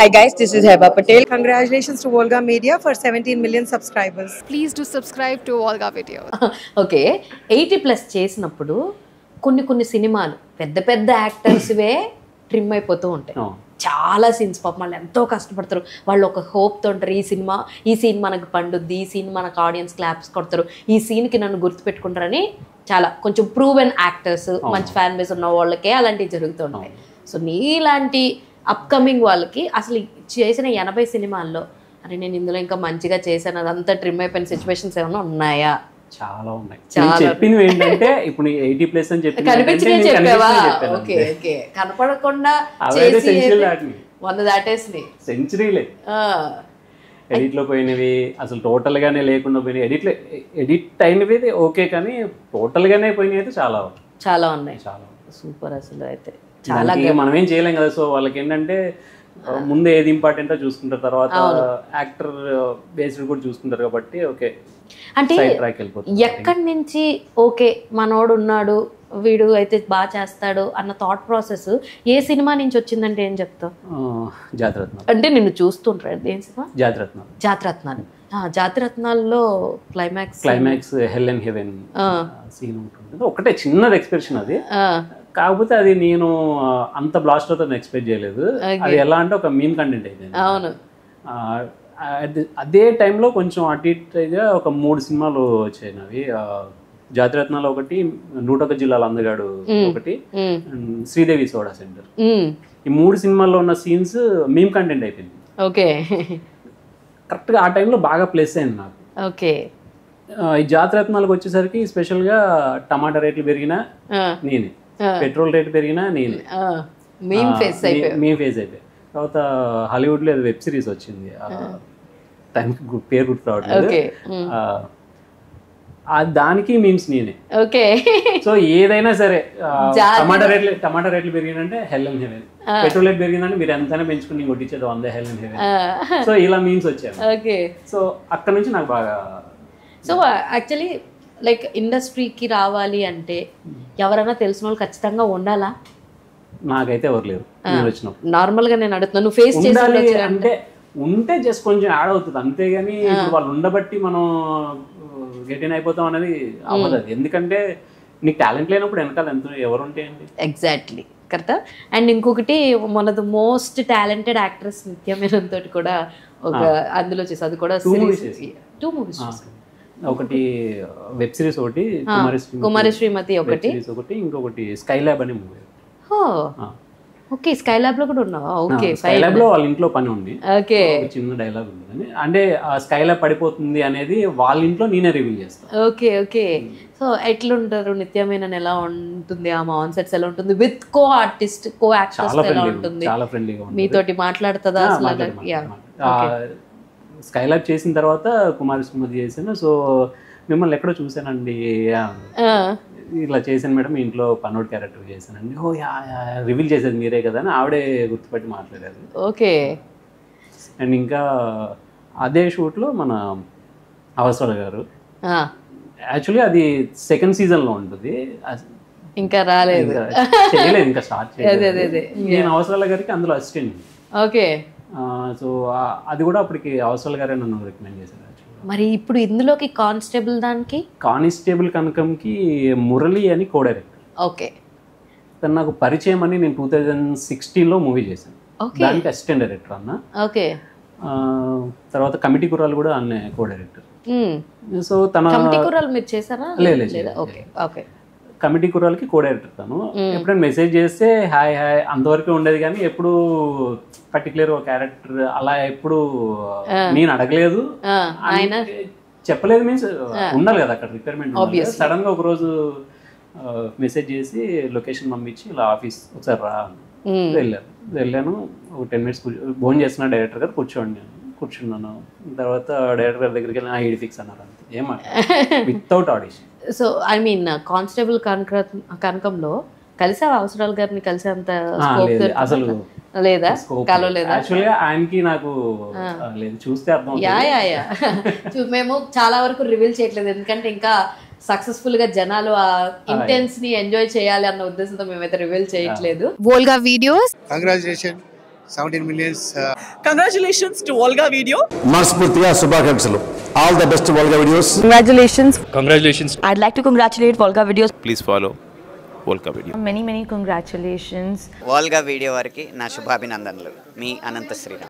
Hi guys, this is Heba Patel. Congratulations to Volga Media for 17 million subscribers. Please do subscribe to Volga Videos. Okay 80+ చేసినప్పుడు కొన్ని సినిమాలు పెద్ద పెద్ద యాక్టర్స్వే trim అయిపోతూ ఉంటాయి. చాలా సీన్స్ పాపం వాళ్ళు ఎంతో కష్టపడతారు. వాళ్ళు ఒక హోప్తో ఉంటారు, ఈ సీన్ మనకు పండుద్ది, ఈ సీన్ మనకు ఆడియన్స్ క్లాప్స్ కొడతారు, ఈ సీన్కి నన్ను గుర్తుపెట్టుకుంటారని చాలా కొంచెం ప్రూవెన్ యాక్టర్స్, మంచి ఫ్యాన్ బేస్ ఉన్న వాళ్ళకే అలాంటివి జరుగుతుంటాయి. సో నీలాంటి అప్కమింగ్ వాళ్ళకి అసలు చేసిన 80 సినిమాల్లో అరే నేను ఇందులో ఇంకా మంచిగా చేశాను అదంతా ట్రిమ్ అయిపోయిన సిచ్యువేషన్స్ ఏమైనా ఉన్నాయా? చాలా ఉన్నాయి. చెప్పింది ఏంటంటే ఇప్పుడు 80+ అని చెప్పి కనిపించినవి చెప్పావా? ఓకే ఓకే, కనపడకుండా చేసి 100 దాటేసినాయి సెంచరీలే. ఎడిట్ లో పోయినవి అసలు టోటల్ గానే లేకుండా పోయినాయి. ఎడిట్ అయినవి ఓకే, కానీ టోటల్ గానే పోయినవి అయితే చాలా ఉన్నాయి. సూపర్. అసలు అయితే చాలా మనం ఏం చేయలేం కదా. సో వాళ్ళకి ఏంటంటే ముందు ఏది ఇంపార్టెంటో చూసుకుంటారు, తర్వాత యాక్టర్ బేస్డ్ కూడా చూసుకుంటారు కాబట్టి ఓకే. అంటే ఎక్కడి నుంచి ఓకే మనోడు ఉన్నాడు వీడు అయితే బాగా చేస్తాడు అన్న థాట్ ప్రాసెస్ ఏ సినిమా నుంచి వచ్చిందంటే ఏం చెప్తావు? జాతిరత్నాలు. అంటే నిన్ను చూస్తుంటారు ఏం సినిమా? జాతిరత్నాలు. జాతిరత్నాల్లో climax hell and heaven scene ఉంటుంది. ఒకటే చిన్నది ఎక్స్ప్రెషన్ అది, కాకపోతే అది నేను అంత బ్లాస్ట్ అవుతుంది ఎక్స్పెక్ట్ చేయలేదు. అది ఎలా అంటే ఒక మీమ్ కంటెంట్ అయితే అదే టైంలో కొంచెం అటు ఇటుగా ఒక 3 సినిమాలు వచ్చాయి అవి. జాతిరత్నాలు ఒకటి, 101 జిల్లాల అందగాడు ఒకటి, శ్రీదేవి సోడా సెంటర్. ఈ 3 సినిమాల్లో ఉన్న సీన్స్ మీమ్ కంటెంట్ అయిపోయింది. ఓకే, కరెక్ట్గా ఆ టైంలో బాగా ప్లేస్ అయింది నాకు. ఓకే. ఈ జాతిరత్నాలకు వచ్చేసరికి స్పెషల్గా టమాటా రేట్లు పెరిగినా నేనే, పెట్రోల్ రేట్ పెరిగినా నేనే, మీమ్ ఫేస్ అయిపోయి. తర్వాత హాలీవుడ్ లో వెబ్ సిరీస్ వచ్చింది, టైంకి పేరు గుర్తు రావట్లేదు, దానికి మీమ్స్ నేనే. ఓకే. సో ఏదైనా సరే టమాటా రేట్లు పెరిగిందంటే hell and heaven, petrol rate పెరిగిందంటే మీరు ఎంతైనా పెంచుకుని కొట్టించేది 100 హెల్ అండ్ హెవెన్. సో ఇలా మీమ్స్ వచ్చాయి. ఓకే. సో అక్కడ నుంచి నాకు బాగా. సో యాక్చువల్లీ లైక్ ఇండస్ట్రీకి రావాలి అంటే ఎవరైనా తెలిసిన వాళ్ళు ఖచ్చితంగా ఉండాలా? నాకైతే ఎవరు లేరు. నార్మల్ గా నేను అడుగుతున్నాను, నువ్వు ఫేస్ చేయాలి అంటే ఉంటే జస్ట్ కొంచెం యాడ్ అవుతుంది అంతేగాని వాళ్ళు ఉండబట్టి మనం గెట్ ఇన్ అయిపోతాం అనేది అవ్వదు. ఎందుకంటే నీకు టాలెంట్ లేనప్పుడు వెనకాల ఎవరు ఉంటాయండి. Exactly correct. అండ్ ఇంకొకటి మన ద మోస్ట్ టాలెంటెడ్ యాక్ట్రెస్ నిత్య మీనన్ తోటి కూడా ఒక అందులో చేసి అది కూడా 2 మూవీస్, ఒకటి వెబ్ సిరీస్, ఒకటి కుమారి శ్రీమతి ఒకటి, ఇంకొకటి స్కై ల్యాబ్ అనే మూవీ. ఓకే, స్కై ల్యాబ్ లో కూడా ఉన్నావా? ఓకే. స్కై ల్యాబ్ లో వాళ్ళ ఇంట్లో పని ఉంది. ఓకే. చిన్న డైలాగ్ ఉంది అంటే ఆ స్కై ల్యాబ్ పడిపోతుంది అనేది వాళ్ళ ఇంట్లో నేనే రివీల్ చేస్తాను. Okay okay. సో ఎట్లుంటారు నిత్య మీనన్, ఎలా ఉంటుంది ఆమె ఆన్ సెట్స్, ఎలా ఉంటుంది with co artist co actors ఎలా ఉంటుంది? చాలా ఫ్రెండ్లీగా ఉంటుంది. మీతోటి మాట్లాడుతుందా అసలు? స్కై ల్యాబ్ చేసిన తర్వాత కుమారి శ్రీమతి చేశాను. సో మిమ్మల్ని ఎక్కడో చూసానండి, ఇలా చేశాను మేడం, ఇంట్లో పన్నోడ్ క్యారెక్టర్ చేశానండి. ఓ రివీల్ చేసేది మీరే కదా అని ఆవిడే గుర్తుపట్టి మాట్లాడారు. ఓకే. అండ్ ఇంకా అదే షూట్లో మన అవసరాల గారు, యాక్చువల్లీ అది 2nd సీజన్లో ఉంటుంది, ఇంకా రాలేదు, చేయలేదు, ఇంకా స్టార్ట్ చేయలేదు. నేను అవసరాల గారికి అందులో అసిస్టెంట్. ఓకే. సో అది కూడా అప్పటికి అవసరాల గారే నన్ను రికమెండ్ చేశారు. మరి ఇప్పుడు ఇందులోకి కానిస్టేబుల్ కనకంకి మురళి అని కో డైరెక్టర్. ఓకే. తను నాకు పరిచయం అని నేను 2016లో మూవీ చేశాను, దానికి అసిస్టెంట్ డైరెక్టర్ అన్న. ఓకే. తర్వాత కమిటీ కుర్రాలు కూడా అన్నే కో డైరెక్టర్. సో తన కమిటీ కుర్రాలు మీరు చేశారా? లేదు. Okay okay. కమిటీ కుర్రాలకి కో డైరెక్టర్ తను. ఎప్పుడైనా మెసేజ్ చేస్తే హాయ్ అంతవరకు ఉండేది, కానీ ఎప్పుడు పర్టికులర్ ఒక క్యారెక్టర్ అలా ఎప్పుడు నేను అడగలేదు, చెప్పలేదు. మీన్స్ ఉండాలి కదా అక్కడ రిక్వైర్మెంట్. సడన్ గా ఒక రోజు మెసేజ్ చేసి లొకేషన్ పంపించి ఇలా ఆఫీస్ ఒకసారి రా వెళ్ళాను. ఒక 10 minutes ఫోన్ చేస్తున్నా డైరెక్టర్ గారు, కూర్చున్నాను. తర్వాత డైరెక్టర్ గారి దగ్గరికి వెళ్ళి ఈడి ఫిక్స్ అన్నారు, అంతే, ఏమాట without audition. So I mean constable కనకంలో కలిసావా అవసరాల గారిని? కలిసేంత అసలు లేదా? కలవలేదా? యాక్చువల్గా ఆయనకి నాకు లేదు, చూస్తే అర్థం. మేము చాలా వరకు రివీల్ చేయట్లేదు, ఎందుకంటే ఇంకా సక్సెస్ఫుల్ గా జనాలు ఆ ఇంటెన్స్ ని ఎంజాయ్ చేయాలి అన్న ఉద్దేశంతో మేమైతే రివీల్ చేయట్లేదు. Volga Videos. Congratulations. 17 millions. Congratulations to Volga Video. మనస్ఫూర్తిగా శుభాకాంక్షలు. All the best Volga Videos. Congratulations. I'd like to congratulate Volga Videos. Please follow Volga Video. Many congratulations. Volga Video వారికి నా శుభాభినందనలు. మీ అనంత శ్రీరామ్.